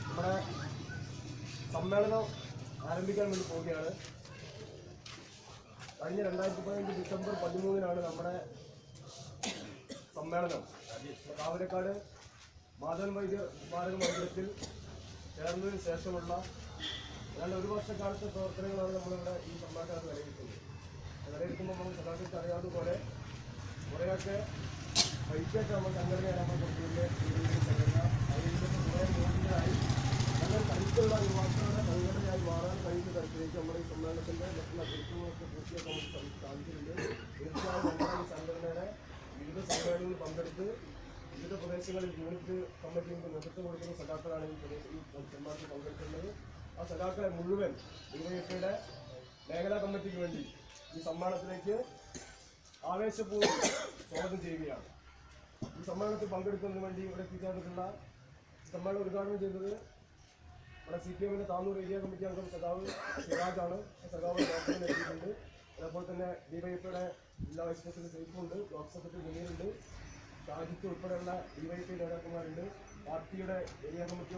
നമ്മുടെ സമ്മേളനം ആരംഭിക്കാൻ വേണ്ടി പോവുകയാണ്. കഴിഞ്ഞ 2015 ഡിസംബർ 13 നമ്മുടെ സമ്മേളനം കാവലക്കാട് മാധവൻ വൈദ്യ സ്മാരക മന്ദിരത്തിൽ ചേർന്നതിന് ശേഷമുള്ള ഏതാണ്ട് ഒരു വർഷക്കാലത്തെ പ്രവർത്തനങ്ങളാണ് നമ്മളിവിടെ ഈ സമ്മേളനത്തിൽ വിലയിരുത്തുന്നത്. വിലയിരുത്തുമ്പോൾ നമ്മൾ സദാക്കൾക്ക് അറിയാവുന്നതുപോലെ കുറേയൊക്കെ വൈദ്യൊക്കെ നമ്മൾ സംഘടനയാണ് നമ്മൾ കൊണ്ടുവരുന്ന സംഘടന. അതിൻ്റെ കുറേ മോചിതരായി നല്ല കരുത്തുള്ള യുവാക്കളുടെ സംഘടനയായി മാറാൻ കഴിയുന്ന തരത്തിലേക്ക് നമ്മുടെ ഈ സമ്മേളനത്തിൻ്റെ മറ്റുള്ള കൃത്യങ്ങളൊക്കെ പൂർത്തിയാക്കാൻ നമുക്ക് സാധിച്ചിട്ടുണ്ട്. തീർച്ചയായും നമ്മുടെ ഈ സംഘടനയുടെ വിവിധ സമ്മേളനങ്ങളിൽ പങ്കെടുത്ത് വിവിധ പ്രദേശങ്ങളിൽ യൂണിറ്റ് കമ്മിറ്റികൾക്ക് നേതൃത്വം കൊടുക്കുന്ന സഖാക്കളാണ് ഈ സമ്മേളനത്തിൽ പങ്കെടുക്കുന്നത്. ആ സഖാക്കളെ മുഴുവൻ ഡിവൈഎഫ്ഐയുടെ മേഖലാ കമ്മിറ്റിക്ക് വേണ്ടി ഈ സമ്മേളനത്തിലേക്ക് ആവേശപൂർവ്വം സ്വാഗതം ചെയ്യുകയാണ്. ഈ സമ്മേളനത്തിൽ പങ്കെടുക്കുന്നതിന് വേണ്ടി ഇവിടെ എത്തിച്ചേർന്നിട്ടുള്ള സമ്മേളനം ഉദ്ഘാടനം ചെയ്തത് നമ്മുടെ CPM-ന്റെ താന്നൂർ ഏരിയ കമ്മിറ്റി അംഗം സഖാവ് സിറാജാണ്. സഖാവ് ഡോക്ടറിനെ എത്തിയിട്ടുണ്ട്. അതേപോലെ തന്നെ ഡിവൈഎഫ്ഐയുടെ ജില്ലാ വൈസ് പ്രസിഡന്റ് സൈഫുണ്ട്, ബ്ലോക്ക് സെക്രട്ടറി മുനീറുണ്ട്, ഷാജിത്ത് ഉൾപ്പെടെയുള്ള ഡിവൈഎഫ്ഐ നേതാക്കന്മാരുണ്ട്, പാർട്ടിയുടെ ഏരിയ കമ്മിറ്റി